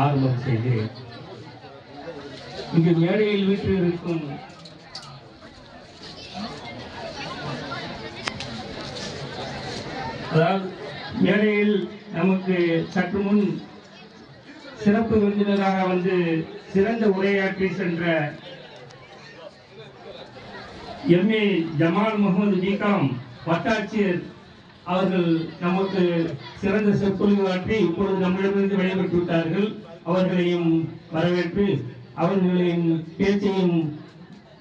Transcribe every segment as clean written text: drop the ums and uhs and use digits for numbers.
ஆரம்பம் செய்கிறேன். இங்கு மேடையில் வீட்டில் இருக்கும் அதாவது மேடையில் நமக்கு சற்று முன் சிறப்பு விருந்தினராக வந்து சிறந்த உரையாற்றி சென்ற எம்ஏ ஜமால் முகமது பிகாம் வட்டாட்சியர் அவர்கள் நமக்கு சிறந்த சொற்பொழிவாற்றி இப்பொழுது நம்மிடமிருந்து விடைபெற்று விட்டார்கள். அவர்களையும் வரவேற்று அவர்களின் பேச்சையும்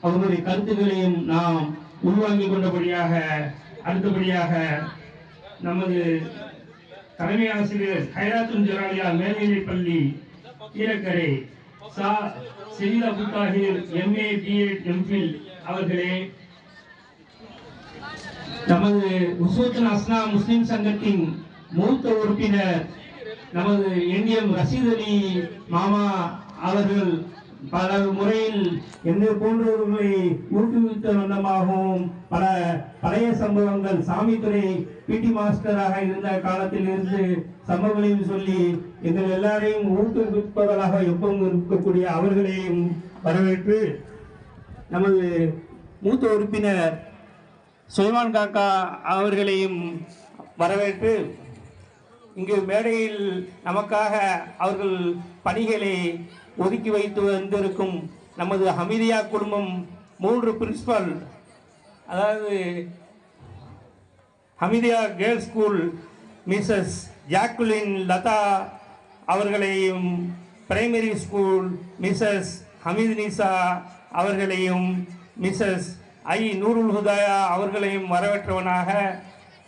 அவர்களுடைய கருத்துக்களையும் நாம் உள்வாங்கிக் கொண்டபடியாக அடுத்தபடியாக நமது தலைமை ஆசிரியர் ஹைராத்துன் ஜலாலியா மேல்நிலைப் பள்ளி கீழக்கரை சா Sayeed Abul Tahir MA BEd MPhil அவர்களே, நமது உஸ்வத்துல் ஹஸ்னா முஸ்லிம் சங்கத்தின் மூத்த உறுப்பினர் நமது என்எம் ரஷீத் அலி மாமா அவர்கள் பல முறையில் என்னை போன்றவர்களை ஊக்குவித்த வண்ணமாகவும் பல பழைய சம்பவங்கள் சாமித்துறை பிடி மாஸ்டராக இருந்த காலத்தில் இருந்து சம்பவங்களையும் சொல்லி எங்கள் எல்லாரையும் ஊக்குவிப்பவர்களாக எப்பவும் இருக்கக்கூடிய அவர்களையும் வரவேற்று நமது மூத்த உறுப்பினர் சுலைமான் காக்கா அவர்களையும் வரவேற்று இங்கு மேடையில் நமக்காக அவர்கள் பணிகளை ஒதுக்கி வைத்து வந்திருக்கும் நமது ஹமீதியா குடும்பம் 3 பிரின்சிபல், அதாவது Hamidia girls school Mrs Jacqueline Latha அவர்களையும், primary school Mrs Hameed Nisha அவர்களையும், மிஸ்ஸஸ் ஐ நூருல் ஹுதாயா அவர்களையும் வரவேற்றவனாக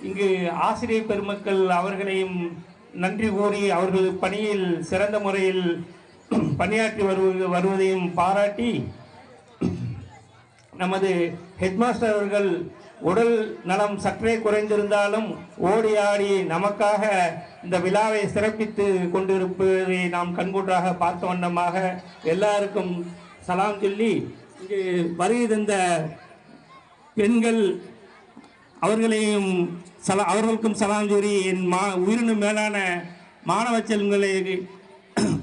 இங்கு ஆசிரியர் பெருமக்கள் அவர்களையும் நன்றி கூறி அவர்கள் பணியில் சிறந்த முறையில் பணியாற்றி வருவதையும் பாராட்டி, நமது ஹெட்மாஸ்டர் அவர்கள் உடல் நலம் சற்றே குறைந்திருந்தாலும் ஓடி ஆடி நமக்காக இந்த விழாவை சிறப்பித்து கொண்டிருப்பதை நாம் கண்கூட்டாக பார்த்த வண்ணமாக எல்லாருக்கும் சலாம் சொல்லி இங்கு வருகை தந்த பெண்கள் அவர்களுக்கும் சலாம் கூறி என் உயிரினும் மேலான மாணவ செல்வங்களை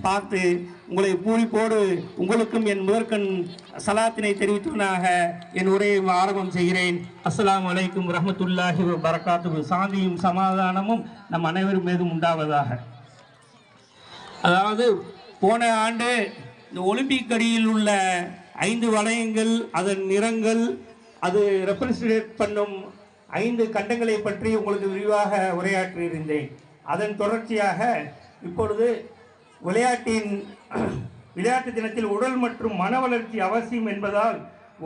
பார்த்து உங்களை பூரிப்போடு உங்களுக்கும் என் முதற்கண் சலாத்தினை தெரிவித்தவனாக என் உரையை ஆரம்பம் செய்கிறேன். அஸ்ஸலாமு அலைக்கும் ரஹ்மத்துல்லாஹி வ பரகாத்துஹு. சாந்தியும் சமாதானமும் நம் அனைவரும் மீதும் உண்டாவதாக. அதாவது போன ஆண்டு இந்த ஒலிம்பிக் அடியில் உள்ள 5 வளையங்கள், அதன் நிறங்கள், அது ரெப்ரசன்டேட் பண்ணும் 5 கண்டங்களை பற்றி உங்களுக்கு விரிவாக உரையாற்றியிருந்தேன். அதன் தொடர்ச்சியாக இப்பொழுது விளையாட்டு தினத்தில் உடல் மற்றும் மன வளர்ச்சி அவசியம் என்பதால்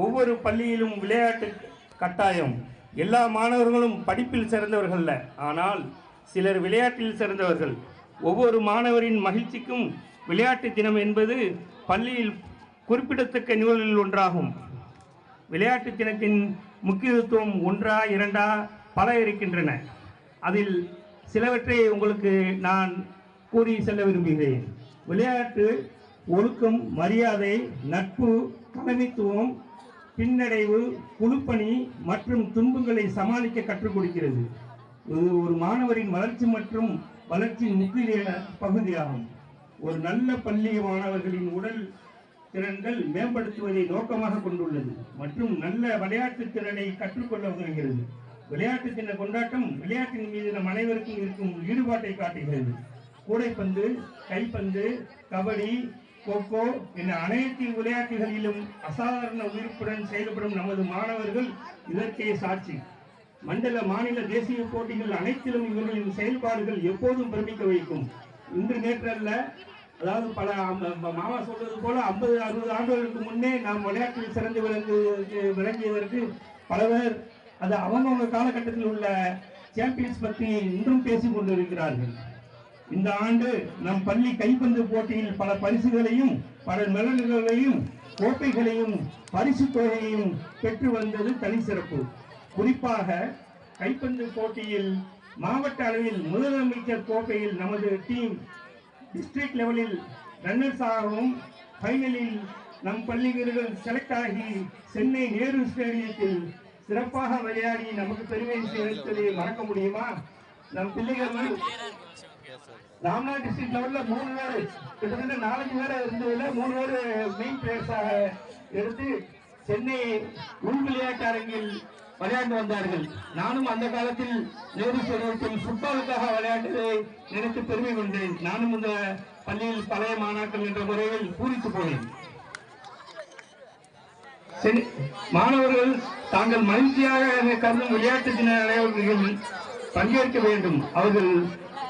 ஒவ்வொரு பள்ளியிலும் விளையாட்டு கட்டாயம். எல்லா மாணவர்களும் படிப்பில் சிறந்தவர்கள், ஆனால் சிலர் விளையாட்டில் சிறந்தவர்கள். ஒவ்வொரு மாணவரின் மகிழ்ச்சிக்கும் விளையாட்டு தினம் என்பது பள்ளியில் குறிப்பிடத்தக்க நிகழ்வுகளில் ஒன்றாகும். விளையாட்டு தினத்தின் முக்கியத்துவம் 1 2 பல இருக்கின்றன. அதில் சிலவற்றை உங்களுக்கு நான் கூறி செல்ல விரும்புகிறேன். விளையாட்டு ஒழுக்கம், மரியாதை, நட்பு, தலைமைத்துவம், பின்னடைவு, குழுப்பணி மற்றும் துன்பங்களை சமாளிக்க கற்றுக் கொடுக்கிறது. இது ஒரு மாணவரின் வளர்ச்சி மற்றும் வளர்ச்சியின் முக்கிய பகுதியாகும். ஒரு நல்ல பள்ளி மாணவர்களின் உடல் திறன்கள் மேம்படுத்துவதை நோக்கமாக கொண்டுள்ளது மற்றும் நல்ல விளையாட்டு திறனை கற்றுக்கொள்ள உதவுகிறது. விளையாட்டு தின கொண்டாட்டம் விளையாட்டின் மீது நம் அனைவருக்கும் இருக்கும் ஈடுபாட்டை காட்டுகிறது. கூடைப்பந்து, கைப்பந்து, கபடி, கோகோ என அனைத்து விளையாட்டுகளிலும் அசாதாரண உயிர்ப்புடன் செயல்படும் நமது மாணவர்கள் இதற்கே சாட்சி. மண்டல, மாநில, தேசிய போட்டிகள் அனைத்திலும் இவர்களின் செயல்பாடுகள் எப்போதும் பிரமிக்க வைக்கும். இன்று நேற்றல்ல, அதாவது பல மாமா சொல்வது போல 50-60 ஆண்டுகளுக்கு முன்னே நாம் விளையாட்டில் சிறந்து விளங்கியதற்கு பல பேர் அது அவங்கவுங்க காலகட்டத்தில் உள்ள சாம்பியன்ஸ் பற்றி இன்றும் பேசிக் கொண்டிருக்கிறார்கள். இந்த ஆண்டு நம் பள்ளி கைப்பந்து போட்டியில் பல பரிசுகளையும் பல மெடல்களையும் கோப்பைகளையும் பரிசு தொகையையும் பெற்று வந்தது தனி சிறப்பு. குறிப்பாக கைப்பந்து போட்டியில் மாவட்ட அளவில் முதலமைச்சர் கோப்பையில் நமது டீம் டிஸ்ட்ரிக்ட் லெவலில் ரன்னர்ஸ் ஆகவும், ஃபைனலில் நம் பள்ளி வீரர்கள் செலக்ட் ஆகி சென்னை நேரு ஸ்டேடியத்தில் சிறப்பாக விளையாடி நமக்கு பெருமை சேர்த்ததை மறக்க முடியுமா? நம் பிள்ளைகள் ராம்நாத் டிஸ்ட்ரிக்ட் லெவல்ல 3 பேர் கிட்டத்தட்ட 4-5 பேரை இருந்ததுல 3 பேர் மெயின் பிளேயர்ஸாக எடுத்து சென்னை உள் விளையாட்டு அரங்கில் விளையாண்டு வந்தார்கள். நானும் அந்த காலத்தில் நேரு ஸ்டேடியத்தில் ஃபுட்பாலுக்காக விளையாண்டதை நினைத்து பெருமை கொண்டேன். நானும் இந்த பள்ளியில் பழைய மாணாக்கள் என்ற முறையில் பூரித்து போனேன். மாணவர்கள் தாங்கள் மகிழ்ச்சியாக கருதும் விளையாட்டு தின நடவடிக்கைகளில் பங்கேற்க வேண்டும். அவர்கள்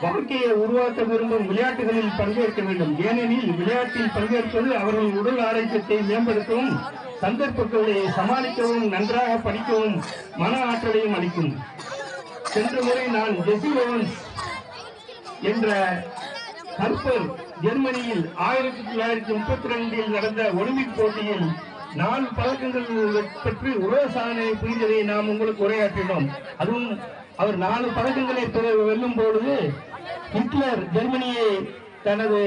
வாழ்க்கையை உருவாக்க விரும்பும் விளையாட்டுகளில் பங்கேற்க வேண்டும். ஏனெனில் விளையாட்டில் பங்கேற்பது அவர்கள் உடல் ஆரோக்கியத்தை மேம்படுத்தவும், சந்தர்ப்பங்களை சமாளிக்கவும், நன்றாக படிக்கவும் மன ஆற்றலையும் அளிக்கும். சென்ற முறை நான் ஜெசி ஓவன்ஸ் என்ற கருப்பர் ஜெர்மனியில் 1932 நடந்த ஒலிம்பிக் போட்டியில் 4 பதக்கங்கள் பெற்று உலக சாதனை புரிந்ததை நாம் உங்களுக்கு உரையாற்றினோம். அதுவும் அவர் 4 பதக்கங்களை வெல்லும் பொழுது ஹிட்லர் ஜெர்மனியை தனது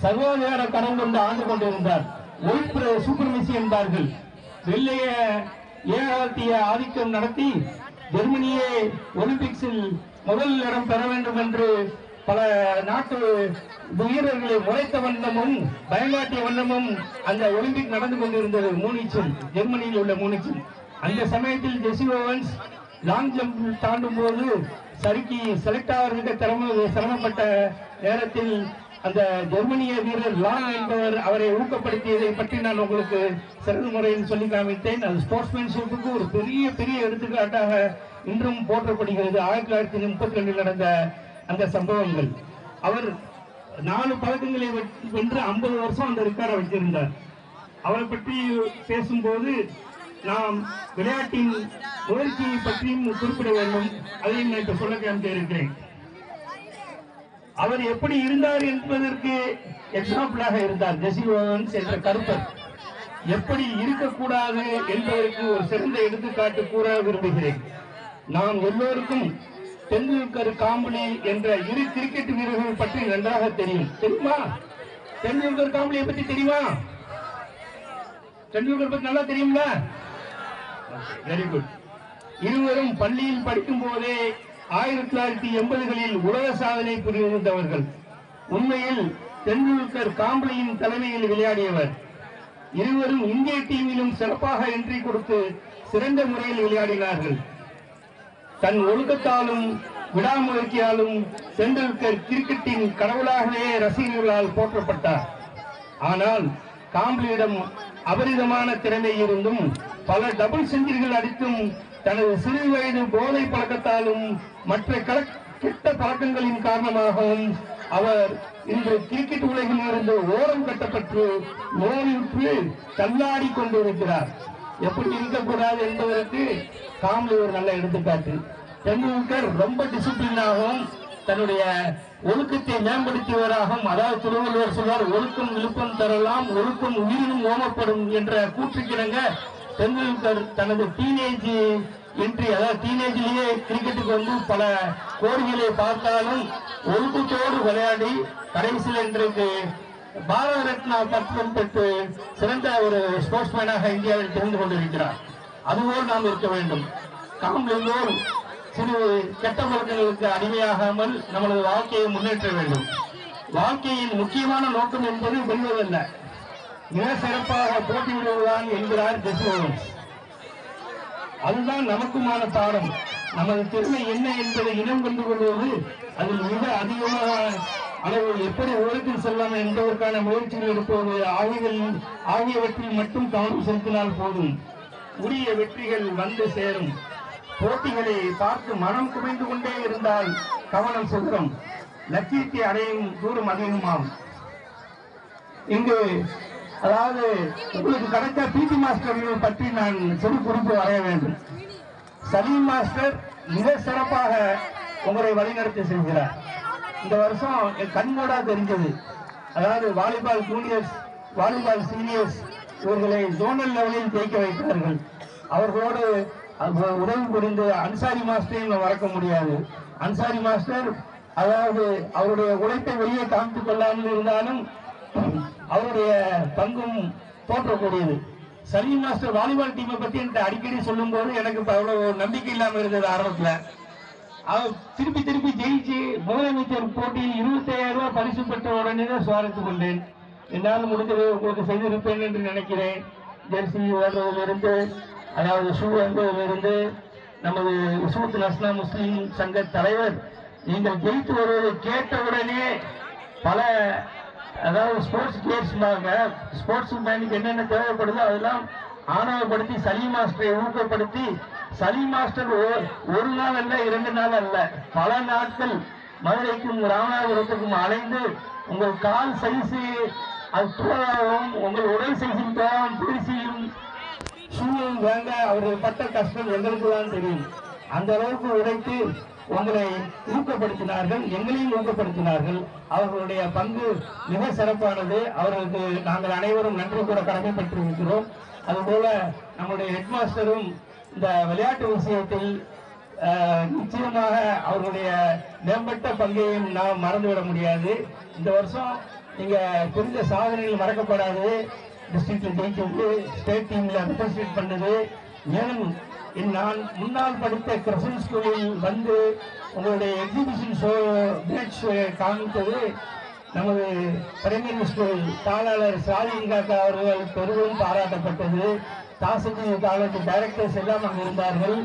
சர்வாதிகார கரம் கொண்டு ஆண்டு கொண்டிருந்தார். ஒயிட் சூப்பர்மிசி என்பார்கள். வெள்ளைய ஏகாதிபத்திய ஆதிக்கம் நடத்தி ஜெர்மனியை ஒலிம்பிக்ஸில் முதல் இடம் பெற வேண்டும் என்று பல நாட்டு வீரர்களை முறைத்த வண்ணமும் பயங்காட்டிய வண்ணமும் அந்த ஒலிம்பிக் நடந்து கொண்டிருந்தது மூனிச்சில், ஜெர்மனியில் உள்ள மூனிச்சில். அந்த சமயத்தில் ஜெசி ஓவன்ஸ் லாங் ஜம்ப் தாண்டும் போது சறுக்கி செலக்ட் ஆவதற்கு சிரமப்பட்ட நேரத்தில் அந்த ஜெர்மனிய வீரர் லாங் என்பவர் அவரை ஊக்கப்படுத்தியதை பற்றி நான் உங்களுக்கு சிறந்த முறையில் சொல்லி காமித்தேன். அது ஸ்போர்ட்ஸ்மேன்ஷிப்புக்கு ஒரு பெரிய எடுத்துக்காட்டாக இன்றும் போற்றப்படுகிறது. 1932 நடந்த அந்த சம்பவங்கள். அவர் 4 பதக்கங்களை வென்று 50 வருஷம் அந்த ரெக்கார்டை வச்சிருந்தார். அவரை பற்றி பேசும்போது நாம் விளையாட்டின் முயற்சியை பற்றியும் குறிப்பிட வேண்டும். அதையும் நான் இப்ப சொல்ல இருக்கிறேன். அவர் எப்படி இருந்தார் என்பதற்கு எக்ஸாம்பிளாக இருந்தார் ஜெசி ஓவன்ஸ் என்ற கருப்பர். எப்படி இருக்கக்கூடாது என்பதற்கு ஒரு சிறந்த எடுத்துக்காட்டு கூற விரும்புகிறேன். நாம் எல்லோருக்கும் தெண்டுல்கர், காம்பளி என்ற 2 கிரிக்கெட் வீரர்கள் பற்றி நன்றாக தெரியுமா? தெண்டுல்கர், காம்பளியை பற்றி தெரியுமா? தெண்டுல்கர் பற்றி நல்லா தெரியுங்களா? Very good. இருவரும் பள்ளியில் படிக்கும் போதே 1980களில் உலக சாதனை புரிந்தவர்கள். உண்மையில் தெண்டுல்கர் காம்பளியின் தலைமையில் விளையாடியவர். இருவரும் இந்திய டீமிலும் சிறப்பாக என்ட்ரி கொடுத்து சிறந்த முறையில் விளையாடினார்கள். தன் ஒழுக்கத்தாலும் விடாமுயற்சியாலும் தெண்டுல்கர் கிரிக்கெட்டின் கடவுளாகவே ரசிகர்களால் போற்றப்பட்டார். ஆனால் காம்பளியிடம் அபரிதமான திறமை இருந்தும் பல டபுள் செஞ்சுரிகள் அடித்தும் தனது சிறு வயது போதை பழக்கத்தாலும் மற்ற கெட்ட பழக்கங்களின் காரணமாகவும் அவர் இன்று கிரிக்கெட் உலகில் இருந்து ஓரம் கட்டப்பட்டு நோயுற்று தள்ளாடி கொண்டிருக்கிறார். எப்படி இருக்கக்கூடாது என்பதற்கு காம்பளி ஒரு நல்ல எடுத்துக்காட்டு. தெண்டுல்கர் ரொம்ப டிசிப்ளினாகவும் தன்னுடைய ஒழுக்கத்தை மேம்படுத்தியவராகவும், அதாவது திருவள்ளுவர் சொல்வார், ஒழுக்கம் விழுப்பம் தரலாம், ஒழுக்கம் உயிரினும் ஓமப்படும் என்ற கூற்றுக்கிணங்க தெண்டுல்கர் தனது டீனேஜ் என்ட்ரி, அதாவது டீனேஜிலேயே கிரிக்கெட்டுக்கு வந்து பல கோடிகளை பார்த்தாலும் ஒழுக்கத்தோடு விளையாடி கடைசியில் இன்றைக்கு பாரத ரத்னா பட்டம் பெற்று சிறந்த ஒரு ஸ்போர்ட்ஸ்மேனாக இந்தியாவில் தெரிந்து கொண்டிருக்கிறார். அதுபோல் நாம் இருக்க வேண்டும். காம்பளியோர் சிறு கெட்ட பழக்கங்களுக்கு அடிமையாகாமல் நமது வாழ்க்கையை முன்னேற்ற வேண்டும். வாழ்க்கையின் முக்கியமான நோக்கம் என்பது வெல்வதல்ல, மிக சிறப்பாக போட்டியிடுவதுதான் என்கிறார் ஜெசி ஓவன்ஸ். அதுதான் நமக்குமான பாடம். நமது திறமை என்ன என்பதை இனம் கண்டு கொள்வது, அதில் மிக அதிகமான அளவு எப்படி உலகத்தில் செல்லலாம் என்பதற்கான முயற்சிகள் எடுப்பது ஆகியவற்றில் மட்டும் கவனம் செலுத்தினால் போதும். உரிய வெற்றிகள் வந்து சேரும். போட்டிகளை பார்த்து மனம் குறைந்து கொண்டே இருந்தால் கவனம் செலுத்தும், லட்சியத்தை அடையும் தூரம் அதிகமாகும். இங்கு அதாவது உங்களுக்கு கிடைத்த பிடி மாஸ்டர்கள் பற்றி நான் சிறு குறிப்பு வரைய வேண்டும். சலீம் மாஸ்டர் மிக சிறப்பாக உங்களை வழிநடத்தி செல்கிறார். இந்த வருஷம் என் கண்கூடா தெரிஞ்சது. அதாவது வாலிபால் ஜூனியர்ஸ், வாலிபால் சீனியர்ஸ் இவர்களை ஜோனல் லெவலில் ஜெயிக்க வைத்தார்கள். அவர்களோடு உதவி புரிந்து அன்சாரி மாஸ்டரையும் மறக்க முடியாது. அன்சாரி மாஸ்டர் அதாவது அவருடைய உழைப்பை வெளியே காமித்துக் கொள்ளாமல் இருந்தாலும் அவருடைய பங்கும் தோற்றக்கூடியது. சலீம் மாஸ்டர் வாலிபால் டீமை பத்தி என்கிட்ட அடிக்கடி சொல்லும் போது எனக்கு அவ்வளவு நம்பிக்கை இல்லாம இருந்தது ஆரம்பத்துல. அவர் திருப்பி திருப்பி ஜெயிச்சு முதலமைச்சர் போட்டியில் 25,000 ரூபாய் பரிசு பெற்ற உடனே தான் சுவாரத்து கொண்டேன். என்னால் முடிந்தது உங்களுக்கு செய்திருப்பேன் என்று நினைக்கிறேன். ஜெர்சி வாங்குவதிலிருந்து, அதாவது ஷூ வாங்குவதிலிருந்து, நமது உஸ்மத் நஸ்னா முஸ்லீம் சங்க தலைவர் நீங்கள் ஜெயித்து வருவதை கேட்டவுடனே பல, அதாவது ஸ்போர்ட்ஸ் கியர்ஸ் ஸ்போர்ட்ஸ் மேனுக்கு என்னென்ன தேவைப்படுதோ அதெல்லாம் ஆணவப்படுத்தி சலீம் மாஸ்டரை ஊக்கப்படுத்தி, சலீம் மாஸ்டர் ஒரு நாள் அல்ல 2 நாள் அல்ல பல நாட்கள் மதுரைக்கும் ராமநாதபுரத்துக்கும் அலைந்து உங்கள் கால் சைஸு அது தோழாகவும் உங்கள் உடல் சைஸின் தோழாவும் பிடிச்சியும் ஷூவும் வாங்க அவர்கள் பட்ட கஷ்டம் எங்களுக்கு தான் தெரியும். அந்த அளவுக்கு உழைத்து உங்களை ஊக்கப்படுத்தினார்கள், எங்களையும் ஊக்கப்படுத்தினார்கள். அவர்களுடைய பங்கு மிக சிறப்பானது. அவர்களுக்கு நாங்கள் அனைவரும் நன்றி கூட கடமைப்பட்டிருக்கிறோம். அதுபோல நம்முடைய ஹெட்மாஸ்டரும் இந்த விளையாட்டு விஷயத்தில் நிச்சயமாக அவர்களுடைய மேம்பட்ட பங்கையும் நாம் மறந்துவிட முடியாது. இந்த வருஷம் நீங்க புரிந்த சாதனைகள் மறக்கப்படாது. டிஸ்ட்ரிக்ட்ல ஜெயிச்சது, ஸ்டேட் டீம்ல ரெப்ரசன்ட் பண்ணது, மேலும் நான் முன்னால் படித்த கிரசன் ஸ்கூலில் வந்து உங்களுடைய எக்ஸிபிஷன் ஷோ மேட்ச் காமித்தது நமது பிரைமரி ஸ்கூல் தாளாளர் சாலின் காக்கா அவர்கள் பெரிதும் பாராட்டப்பட்டது. தாசில்தார் காலேஜ் டைரக்டர்ஸ் எல்லாம் அங்கு இருந்தார்கள்.